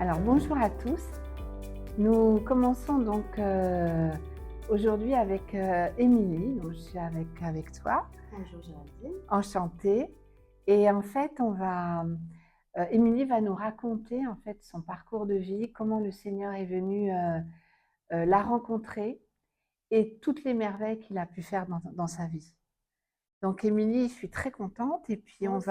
Alors bonjour à tous. Nous commençons donc aujourd'hui avec Émilie. Donc je suis avec toi. Bonjour Géraldine. Enchantée. Et en fait, Émilie va nous raconter en fait son parcours de vie, comment le Seigneur est venu la rencontrer et toutes les merveilles qu'il a pu faire dans sa vie. Donc Émilie, je suis très contente et puis Moi aussi. on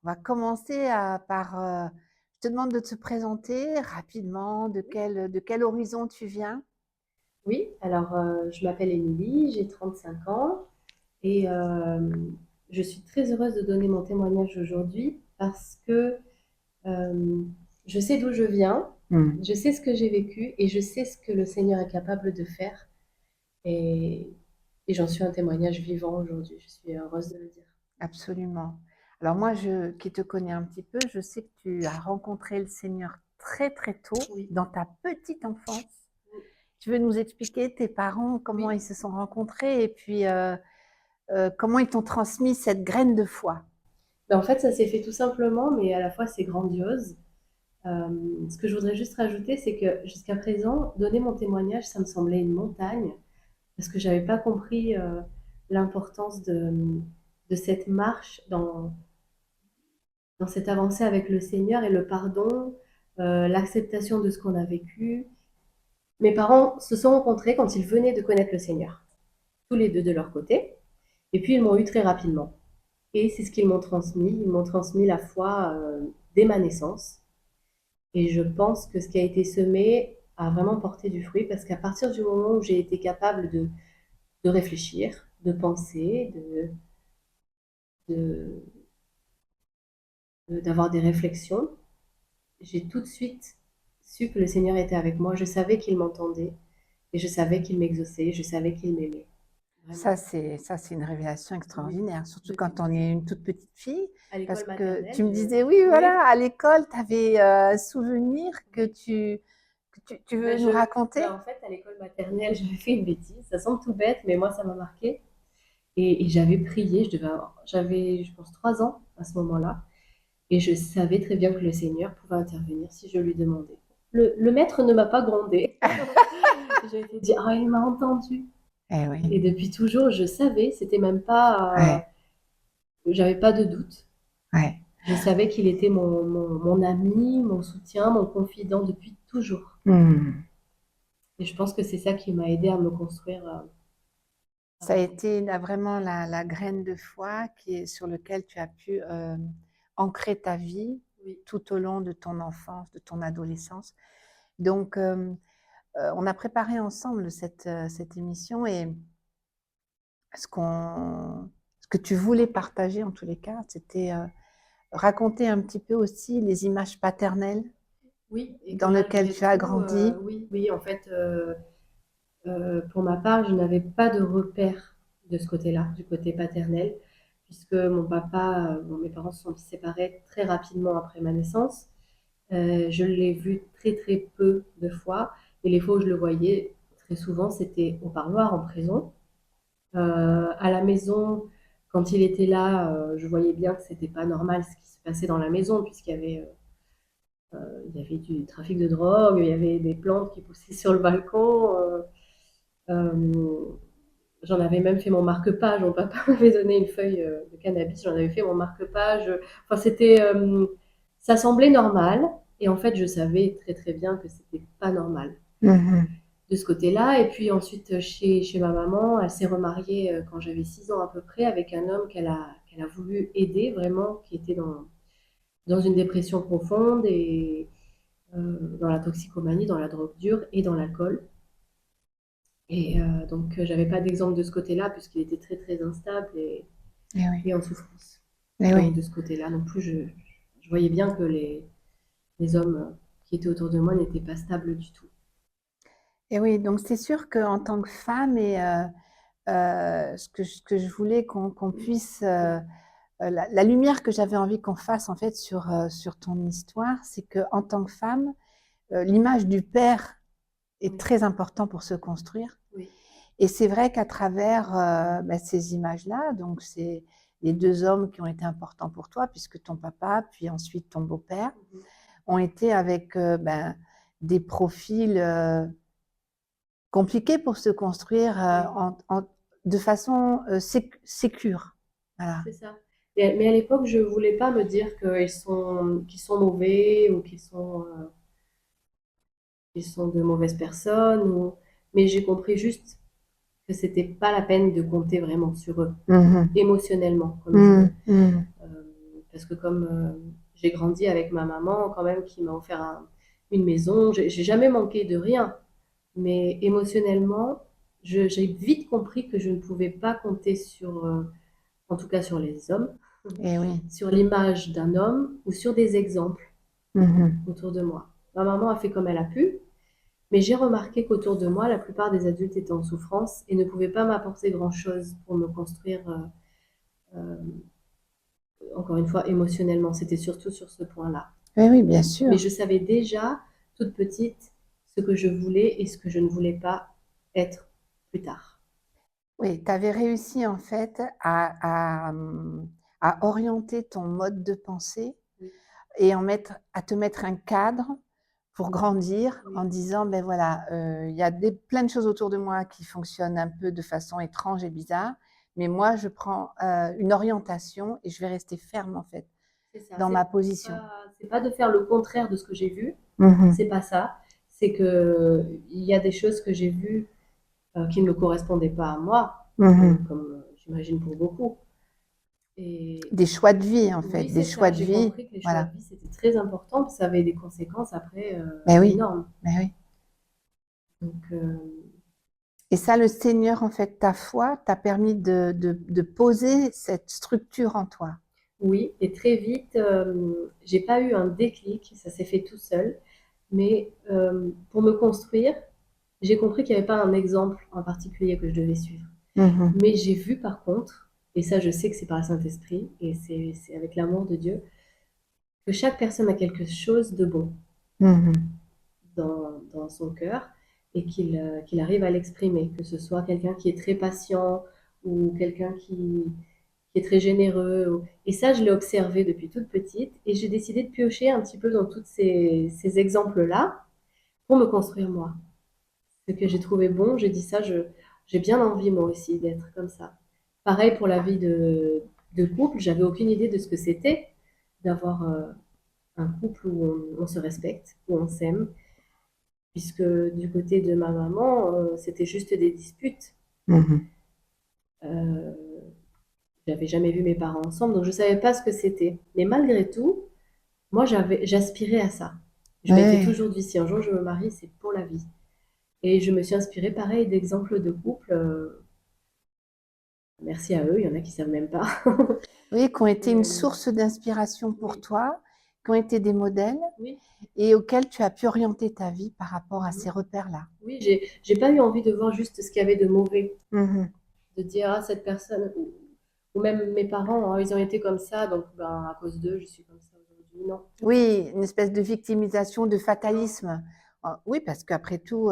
va commencer par, je te demande de te présenter rapidement, de quel horizon tu viens. Oui, alors je m'appelle Émilie, j'ai 35 ans et je suis très heureuse de donner mon témoignage aujourd'hui parce que euh, je sais d'où je viens, Mm. je sais ce que j'ai vécu et je sais ce que le Seigneur est capable de faire et, et j'en suis un témoignage vivant aujourd'hui. Je suis heureuse de le dire. Absolument. Alors qui te connais un petit peu, je sais que tu as rencontré le Seigneur très très tôt, Oui, dans ta petite enfance. Tu veux nous expliquer tes parents, comment oui. ils se sont rencontrés et puis comment ils t'ont transmis cette graine de foi? Ben, en fait, ça s'est fait tout simplement, mais à la fois c'est grandiose. Ce que je voudrais juste rajouter, c'est que jusqu'à présent, donner mon témoignage, ça me semblait une montagne, parce que j'avais pas compris l'importance de cette marche dans cette avancée avec le Seigneur et le pardon, l'acceptation de ce qu'on a vécu. Mes parents se sont rencontrés quand ils venaient de connaître le Seigneur, tous les deux de leur côté, et puis ils m'ont eu très rapidement. Et c'est ce qu'ils m'ont transmis. Ils m'ont transmis la foi dès ma naissance. Et je pense que ce qui a été semé a vraiment porté du fruit parce qu'à partir du moment où j'ai été capable de réfléchir, de penser, de, d'avoir des réflexions, j'ai tout de suite su que le Seigneur était avec moi. Je savais qu'il m'entendait et je savais qu'il m'exauçait, je savais qu'il m'aimait. Vraiment. Ça, c'est une révélation Oui, extraordinaire, surtout depuis quand on est toujours. une toute petite fille, À parce l'école que maternelle, tu me disais, oui, oui, voilà, à l'école, tu avais souvenir oui. tu veux Ben, nous raconter? en fait, à l'école maternelle, j'avais fait une bêtise. Ça semble tout bête, mais moi, ça m'a marqué. Et j'avais prié, j'avais, je pense, 3 ans à ce moment-là. Et je savais très bien que le Seigneur pouvait intervenir si je lui demandais. Le maître ne m'a pas grondé. J'ai été dire, ah, il m'a entendu. Eh oui, Et depuis toujours, je savais, c'était même pas, ouais, j'avais pas de doute. ouais. Je savais qu'il était mon ami, mon soutien, mon confident depuis toujours. Hmm. Et je pense que c'est ça qui m'a aidé à me construire. Ça a été vraiment la graine de foi sur lequel tu as pu ancrer ta vie Oui, tout au long de ton enfance, de ton adolescence. Donc, on a préparé ensemble cette émission et ce ce que tu voulais partager en tous les cas, c'était raconter un petit peu aussi les images paternelles oui, et que dans lesquelles malgré tu as tout, grandi. oui, oui, en fait, pour ma part, je n'avais pas de repère de ce côté-là, du côté paternel, puisque mon papa, bon, mes parents se sont séparés très rapidement après ma naissance. Je l'ai vu très très peu de fois, et les fois où je le voyais, très souvent, c'était au parloir, en prison. À la maison, quand il était là, je voyais bien que c'était pas normal ce qui se passait dans la maison, il y avait du trafic de drogue, il y avait des plantes qui poussaient sur le balcon. Euh, J'en avais même fait mon marque-page. Mon papa m'avait donné une feuille de cannabis. J'en avais fait mon marque-page. Enfin, ça semblait normal. Et en fait, je savais très très bien que c'était pas normal Mhm. de ce côté-là. Et puis ensuite, chez ma maman, elle s'est remariée quand j'avais 6 ans à peu près avec un homme qu'elle a voulu aider vraiment, qui était dans une dépression profonde et dans la toxicomanie, dans la drogue dure et dans l'alcool. Et donc, j'avais pas d'exemple de ce côté-là, puisqu'il était très, très instable Eh oui, et en souffrance. eh Donc, oui. de ce côté-là non plus, je voyais bien que les hommes qui étaient autour de moi n'étaient pas stables du tout. Et oui, donc c'est sûr qu'en tant que femme, ce que je voulais qu'on puisse, la lumière que j'avais envie qu'on fasse en fait sur ton histoire, c'est qu'en tant que femme, l'image du père est Oui, très important pour se construire. oui, Et c'est vrai qu'à travers ces images-là, donc c'est les deux hommes qui ont été importants pour toi, puisque ton papa, puis ensuite ton beau-père, mhm, ont été avec des profils compliqués pour se construire de façon sécure. Voilà. C'est ça. Mais à l'époque, je voulais pas me dire qu'ils sont mauvais ou qu'ils sont de mauvaises personnes. Mais j'ai compris juste que c'était pas la peine de compter vraiment sur eux, émotionnellement, comme je veux. Parce que comme j'ai grandi avec ma maman, quand même, qui m'a offert une maison, j'ai jamais manqué de rien. Mais émotionnellement, j'ai vite compris que je ne pouvais pas compter sur, en tout cas sur les hommes, Et oui. sur l'image d'un homme ou sur des exemples autour de moi. Ma maman a fait comme elle a pu, mais j'ai remarqué qu'autour de moi, la plupart des adultes étaient en souffrance et ne pouvaient pas m'apporter grand-chose pour me construire, encore une fois, émotionnellement. C'était surtout sur ce point-là. Oui, oui, bien sûr. Mais je savais déjà, toute petite, ce que je voulais et ce que je ne voulais pas être plus tard. Oui, tu avais réussi en fait à orienter ton mode de pensée Oui. et à te mettre un cadre pour grandir Oui. en disant, ben voilà, il y a plein de choses autour de moi qui fonctionnent un peu de façon étrange et bizarre, mais moi, je prends une orientation et je vais rester ferme en fait C'est ça. dans ma position. C'est pas de faire le contraire de ce que j'ai vu, c'est pas ça. C'est que il y a des choses que j'ai vues qui ne me correspondaient pas à moi, comme j'imagine pour beaucoup. Et Des choix de vie en fait, oui, des c'est choix ça. de J'ai vie. compris que les choix Voilà. de vie, c'était très important, parce que ça avait des conséquences après Ben oui, énormes. ben oui. Donc, Et ça, le Seigneur, en fait, ta foi t'a permis de poser cette structure en toi. oui, et très vite, j'ai pas eu un déclic, ça s'est fait tout seul. Mais pour me construire, j'ai compris qu'il n'y avait pas un exemple en particulier que je devais suivre. Mais j'ai vu par contre, et ça je sais que c'est par le Saint-Esprit, et c'est avec l'amour de Dieu, que chaque personne a quelque chose de bon dans son cœur et qu'il arrive à l'exprimer, que ce soit quelqu'un qui est très patient ou quelqu'un qui est très généreux. Et ça, je l'ai observé depuis toute petite et j'ai décidé de piocher un petit peu dans tous ces exemples-là pour me construire moi. Ce que j'ai trouvé bon, j'ai dit ça, j'ai bien envie moi aussi d'être comme ça. Pareil pour la vie de couple, j'avais aucune idée de ce que c'était d'avoir un couple où on se respecte, où on s'aime, puisque du côté de ma maman, c'était juste des disputes. Euh, J'avais jamais vu mes parents ensemble, donc je savais pas ce que c'était. Mais malgré tout, moi j'aspirais à ça. Je m'étais toujours dit, si un jour je me marie, c'est pour la vie. Et je me suis inspirée, pareil, d'exemples de couples. Merci à eux, il y en a qui savent même pas. Oui, qui ont été une source d'inspiration pour Oui. toi, qui ont été des modèles Oui, et auxquels tu as pu orienter ta vie par rapport à ces repères-là. oui, j'ai pas eu envie de voir juste ce qu'il y avait de mauvais, de dire ah cette personne ou même mes parents, hein, ils ont été comme ça, donc ben, à cause d'eux, je suis comme ça aujourd'hui. Non. Oui, une espèce de victimisation, de fatalisme. Oui, parce qu'après tout,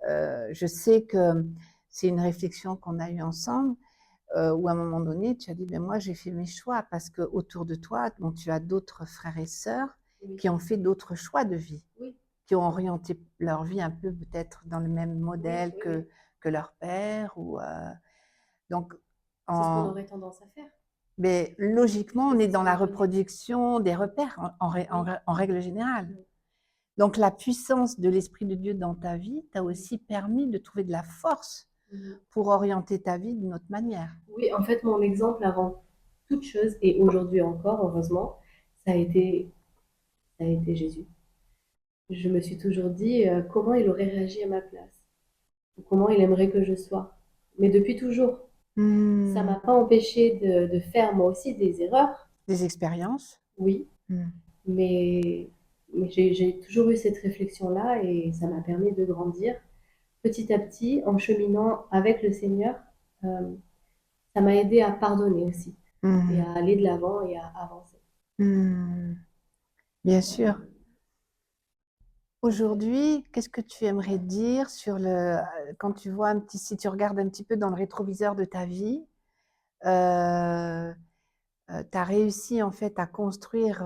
je sais que c'est une réflexion qu'on a eue ensemble, où à un moment donné, tu as dit, ben moi, j'ai fait mes choix, parce que autour de toi, bon, tu as d'autres frères et sœurs Oui. qui ont fait d'autres choix de vie, Oui. qui ont orienté leur vie un peu peut-être dans le même modèle Oui, oui, que leur père. Donc, c'est ce qu'on aurait tendance à faire. mais logiquement, on est dans la reproduction reproduction des repères en règle générale. Oui. Donc, la puissance de l'Esprit de Dieu dans ta vie t'a aussi permis de trouver de la force pour orienter ta vie d'une autre manière. Oui, en fait, mon exemple avant toute chose, et aujourd'hui encore, heureusement, ça a été Jésus. Je me suis toujours dit comment il aurait réagi à ma place, ou comment il aimerait que je sois. Mais depuis toujours, ça ne m'a pas empêché de faire moi aussi des erreurs. Des expériences. Oui, mais j'ai toujours eu cette réflexion-là et ça m'a permis de grandir petit à petit en cheminant avec le Seigneur. Ça m'a aidé à pardonner aussi et à aller de l'avant et à avancer. Bien sûr. Aujourd'hui, qu'est-ce que tu aimerais dire sur quand tu vois si tu regardes un petit peu dans le rétroviseur de ta vie, tu as réussi en fait à construire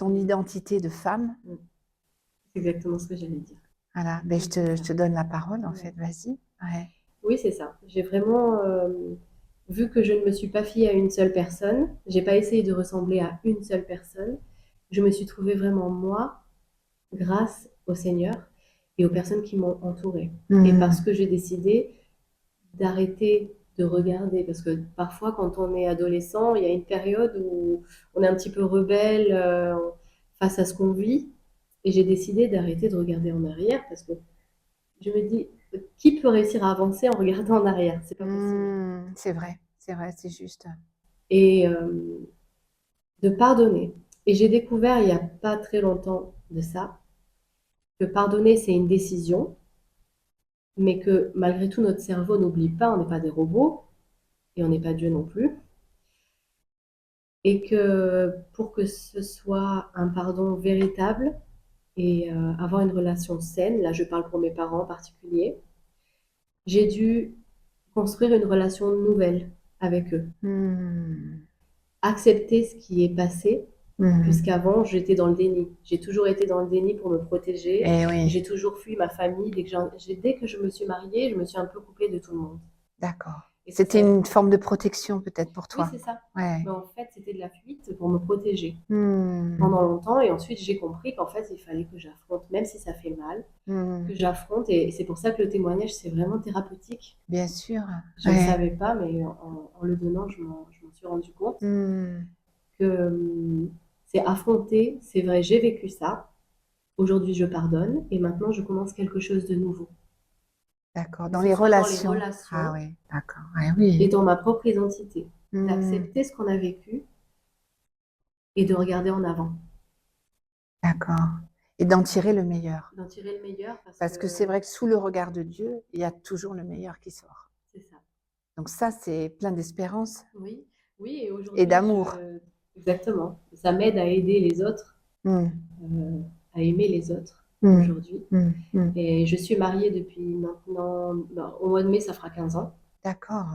ton identité de femme. C'est exactement ce que j'allais dire. Voilà, ben, je te donne la parole en Ouais. fait, vas-y. Ouais. Oui, c'est ça. J'ai vraiment vu que je ne me suis pas fiée à une seule personne. J'ai pas essayé de ressembler à une seule personne. Je me suis trouvée vraiment moi grâce au Seigneur et aux personnes qui m'ont entourée. Et parce que j'ai décidé d'arrêter de regarder, parce que parfois quand on est adolescent, il y a une période où on est un petit peu rebelle face à ce qu'on vit. Et j'ai décidé d'arrêter de regarder en arrière parce que je me dis, qui peut réussir à avancer en regardant en arrière? C'est pas possible. C'est vrai, c'est juste. Et de pardonner. Et j'ai découvert il n'y a pas très longtemps de ça, que pardonner, c'est une décision, mais que malgré tout, notre cerveau n'oublie pas, on n'est pas des robots, et on n'est pas Dieu non plus. Et que pour que ce soit un pardon véritable et avoir une relation saine, là je parle pour mes parents en particulier, j'ai dû construire une relation nouvelle avec eux. Accepter ce qui est passé, puisqu'avant j'étais dans le déni. J'ai toujours été dans le déni pour me protéger. Eh oui, J'ai toujours fui ma famille. Dès que je me suis mariée, je me suis un peu coupée de tout le monde. d'accord. Et ça, C'était une forme de protection peut-être pour oui, toi. c'est ça. Ouais. Mais en fait, c'était de la fuite pour me protéger pendant longtemps. Et ensuite, j'ai compris qu'en fait, il fallait que j'affronte, même si ça fait mal, que j'affronte. Et c'est pour ça que le témoignage, c'est vraiment thérapeutique. Bien sûr. Je ne savais pas, mais en le donnant, je m'en suis rendu compte que c'est affronter, c'est vrai, j'ai vécu ça. Aujourd'hui, je pardonne et maintenant, je commence quelque chose de nouveau. D'accord. Que Dans ce les soit dans les relations. relations Ah oui, d'accord. Ouais, oui. et dans ma propre identité. D'accepter ce qu'on a vécu et de regarder en avant. D'accord. Et d'en tirer le meilleur. D'en tirer le meilleur Parce que c'est vrai que sous le regard de Dieu, il y a toujours le meilleur qui sort. c'est ça. Donc ça, c'est plein d'espérance Oui, oui, et et aujourd'hui, d'amour. exactement. Ça m'aide à aider les autres, à aimer les autres aujourd'hui. Et je suis mariée depuis maintenant, au mois de mai, ça fera 15 ans. D'accord.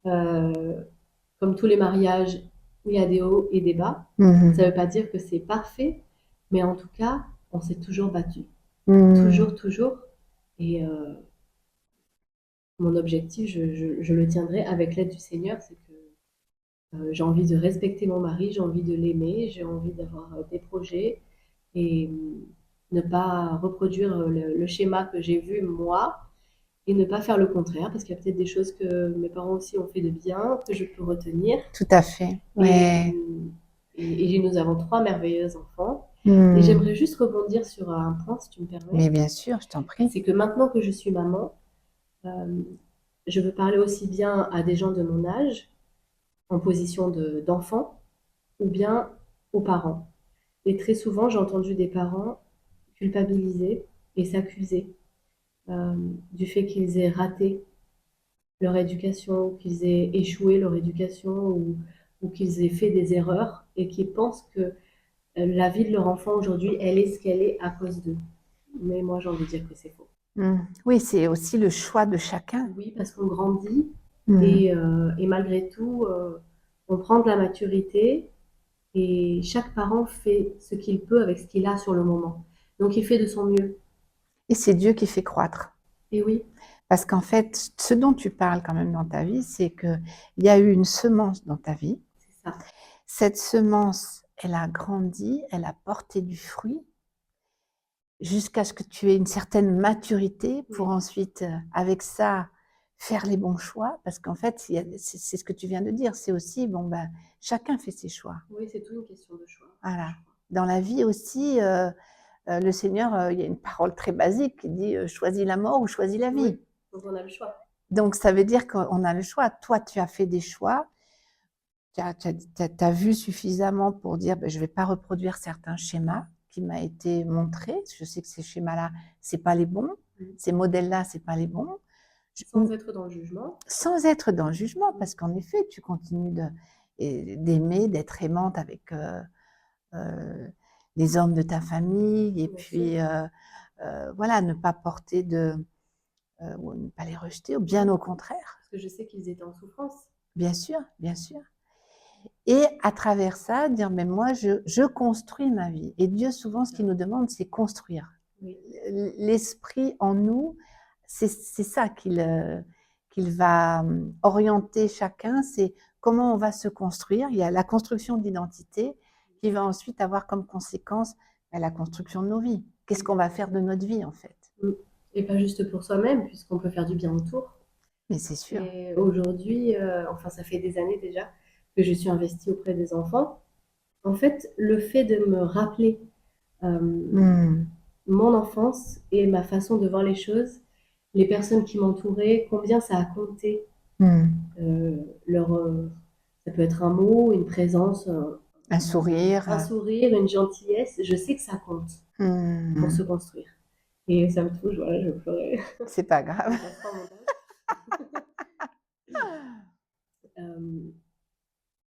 Comme tous les mariages, il y a des hauts et des bas. Ça ne veut pas dire que c'est parfait, mais en tout cas, on s'est toujours battu. Toujours, toujours. Et mon objectif, je le tiendrai avec l'aide du Seigneur, c'est que j'ai envie de respecter mon mari, j'ai envie de l'aimer, j'ai envie d'avoir des projets et ne pas reproduire le schéma que j'ai vu moi et ne pas faire le contraire, parce qu'il y a peut-être des choses que mes parents aussi ont fait de bien, que je peux retenir. Tout à fait. Ouais. Et nous avons 3 merveilleux enfants. Et j'aimerais juste rebondir sur un point, si tu me permets. Mais bien sûr, je t'en prie. C'est que maintenant que je suis maman, je veux parler aussi bien à des gens de mon âge, en position d'enfant, ou bien aux parents. Et très souvent, j'ai entendu des parents culpabiliser et s'accuser du fait qu'ils aient raté leur éducation, qu'ils aient échoué leur éducation ou qu'ils aient fait des erreurs et qu'ils pensent que la vie de leur enfant aujourd'hui, elle est ce qu'elle est à cause d'eux. Mais moi, j'ai envie de dire que c'est faux. Oui, c'est aussi le choix de chacun. Oui, parce qu'on grandit et malgré tout, on prend de la maturité et chaque parent fait ce qu'il peut avec ce qu'il a sur le moment. Donc, il fait de son mieux. Et c'est Dieu qui fait croître. Et oui. Parce qu'en fait, ce dont tu parles quand même dans ta vie, c'est qu'il y a eu une semence dans ta vie. C'est ça. Cette semence, elle a grandi, elle a porté du fruit jusqu'à ce que tu aies une certaine maturité pour ensuite, avec ça, faire les bons choix. Parce qu'en fait, c'est ce que tu viens de dire, c'est aussi, bon, ben, chacun fait ses choix. Oui, c'est tout une question de choix. Voilà. Dans la vie aussi, le Seigneur, il y a une parole très basique qui dit choisis la mort ou choisis la vie. Oui, donc on a le choix. Donc ça veut dire qu'on a le choix. Toi, tu as fait des choix, tu as vu suffisamment pour dire ben, je ne vais pas reproduire certains schémas qui m'ont été montrés. Je sais que ces schémas-là, ce n'est pas les bons. Ces modèles-là, ce n'est pas les bons. Sans être dans le jugement. Sans être dans le jugement, parce qu'en effet, tu continues d'aimer, d'être aimante avec les hommes de ta famille, et puis voilà, ne pas porter ou ne pas les rejeter, ou bien au contraire. Parce que je sais qu'ils étaient en souffrance. Bien sûr, bien sûr. Et à travers ça, dire, mais moi, je construis ma vie. Et Dieu, souvent, ce qu'il nous demande, c'est construire. Oui. L'esprit en nous, c'est ça qu'il va orienter chacun, c'est comment on va se construire. Il y a la construction d'identité qui va ensuite avoir comme conséquence la construction de nos vies. Qu'est-ce qu'on va faire de notre vie, en fait? Et pas juste pour soi-même, puisqu'on peut faire du bien autour. Mais c'est sûr. Et aujourd'hui, enfin, ça fait des années déjà que je suis investie auprès des enfants. En fait, le fait de me rappeler mon enfance et ma façon de voir les choses, les personnes qui m'entouraient, combien ça a compté. Ça peut être un mot, une présence, Un sourire, une gentillesse. Je sais que ça compte pour se construire. Et ça me touche, voilà, je pleurais. C'est pas grave.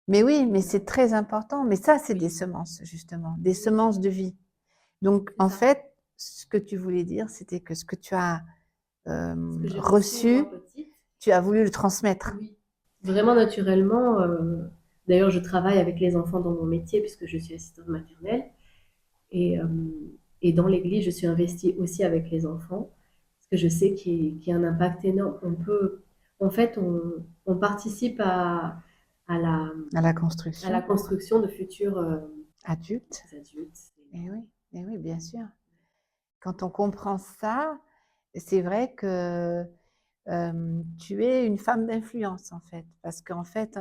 Mais oui, mais c'est très important. Mais ça, c'est des semences, justement, des semences de vie. Donc, en fait, ce que tu voulais dire, c'était que ce que tu as reçu, tu as voulu le transmettre. Oui, vraiment naturellement. D'ailleurs, je travaille avec les enfants dans mon métier puisque je suis assistante maternelle. Et dans l'église, je suis investie aussi avec les enfants parce que je sais qu'il y a un impact énorme. En fait, on participe à la construction de futurs adultes. Et oui, bien sûr. Quand on comprend ça, c'est vrai que tu es une femme d'influence, en fait. Parce qu'en fait,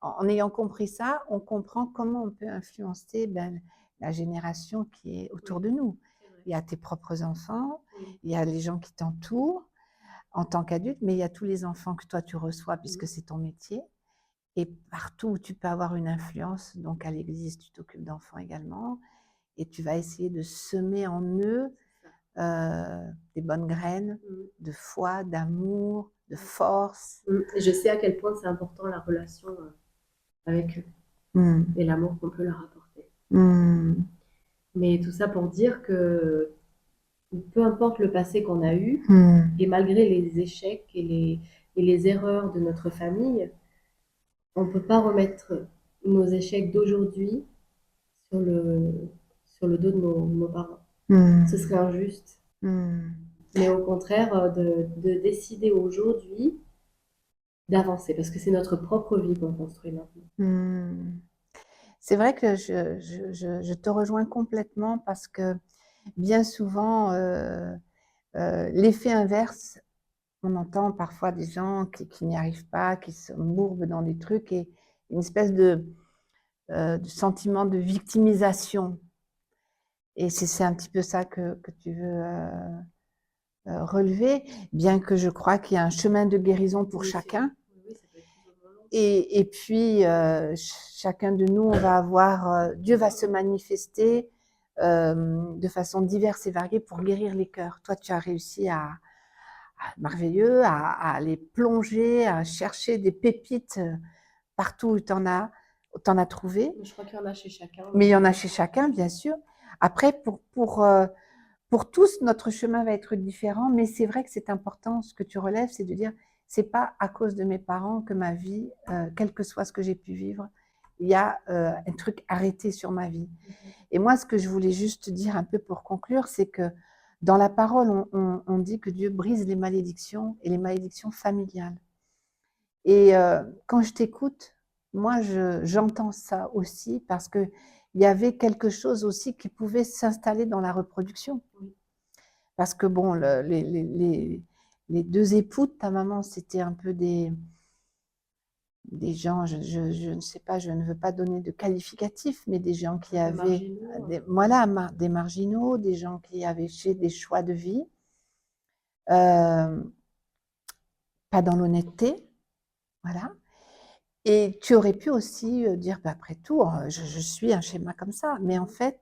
en ayant compris ça, on comprend comment on peut influencer la génération qui est autour de nous. Il y a tes propres enfants, il y a les gens qui t'entourent en tant qu'adulte, mais il y a tous les enfants que toi tu reçois puisque c'est ton métier. Et partout où tu peux avoir une influence, donc à l'église, tu t'occupes d'enfants également, et tu vas essayer de semer en eux des bonnes graines de foi, d'amour, de force. Et je sais à quel point c'est important la relation avec eux et l'amour qu'on peut leur apporter. Mais tout ça pour dire que peu importe le passé qu'on a eu, et malgré les échecs et les erreurs de notre famille, on ne peut pas remettre nos échecs d'aujourd'hui sur le dos de nos parents. Ce serait injuste. Mais au contraire, de décider aujourd'hui d'avancer, parce que c'est notre propre vie qu'on construit maintenant. C'est vrai que je te rejoins complètement parce que bien souvent, l'effet inverse, on entend parfois des gens qui n'y arrivent pas, qui se bourbent dans des trucs et une espèce de sentiment de victimisation. Et c'est un petit peu ça que tu veux relever, bien que je crois qu'il y a un chemin de guérison pour chacun. Et puis, chacun de nous, on va avoir, Dieu va se manifester de façon diverse et variée pour guérir les cœurs. Toi, tu as réussi merveilleux, à aller plonger, à chercher des pépites partout où tu en as trouvé. Je crois qu'il y en a chez chacun. Mais il y en a chez chacun, bien sûr. Après, pour tous, notre chemin va être différent, mais c'est vrai que c'est important, ce que tu relèves, c'est de dire, c'est pas à cause de mes parents que ma vie, quel que soit ce que j'ai pu vivre, il y a un truc arrêté sur ma vie. Et moi, ce que je voulais juste dire un peu pour conclure, c'est que dans la parole, on dit que Dieu brise les malédictions et les malédictions familiales. Et quand je t'écoute, moi, j'entends ça aussi parce que il y avait quelque chose aussi qui pouvait s'installer dans la reproduction. Parce que bon, les deux époux de ta maman, c'était un peu des gens, je ne sais pas, je ne veux pas donner de qualificatifs, mais des gens qui avaient des marginaux, des gens qui avaient fait des choix de vie, pas dans l'honnêteté, voilà. Et tu aurais pu aussi dire, après tout, je suis un schéma comme ça. Mais en fait,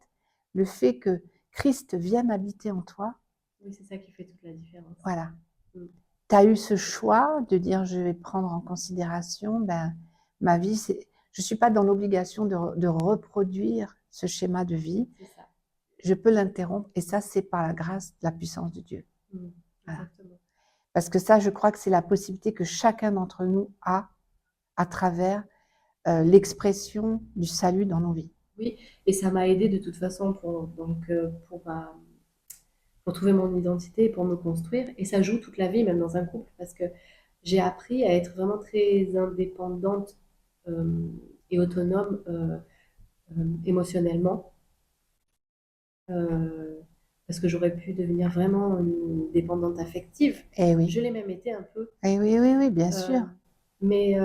le fait que Christ vienne habiter en toi. Oui, c'est ça qui fait toute la différence. Voilà. Tu as eu ce choix de dire, je vais prendre en considération ma vie. Je ne suis pas dans l'obligation de reproduire ce schéma de vie. C'est ça. Je peux l'interrompre. Et ça, c'est par la grâce, la puissance de Dieu. Voilà. Parce que ça, je crois que c'est la possibilité que chacun d'entre nous a à travers l'expression du salut dans nos vies. Oui, et ça m'a aidé de toute façon pour trouver mon identité et pour me construire. Et ça joue toute la vie, même dans un couple, parce que j'ai appris à être vraiment très indépendante et autonome émotionnellement. Parce que j'aurais pu devenir vraiment une dépendante affective. Eh oui, Je l'ai même été un peu. eh oui, oui, oui, bien sûr. Mais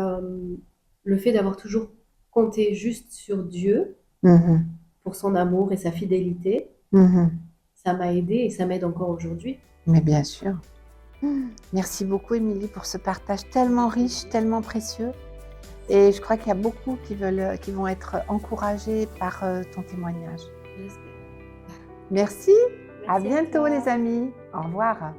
le fait d'avoir toujours compté juste sur Dieu Mhm, pour son amour et sa fidélité, mhm. ça m'a aidée et ça m'aide encore aujourd'hui. Mais bien sûr. Merci beaucoup, Émilie, pour ce partage tellement riche, tellement précieux. Et je crois qu'il y a beaucoup qui vont être encouragés par ton témoignage. J'espère. Merci, à Merci à bientôt toi. les amis. Au revoir.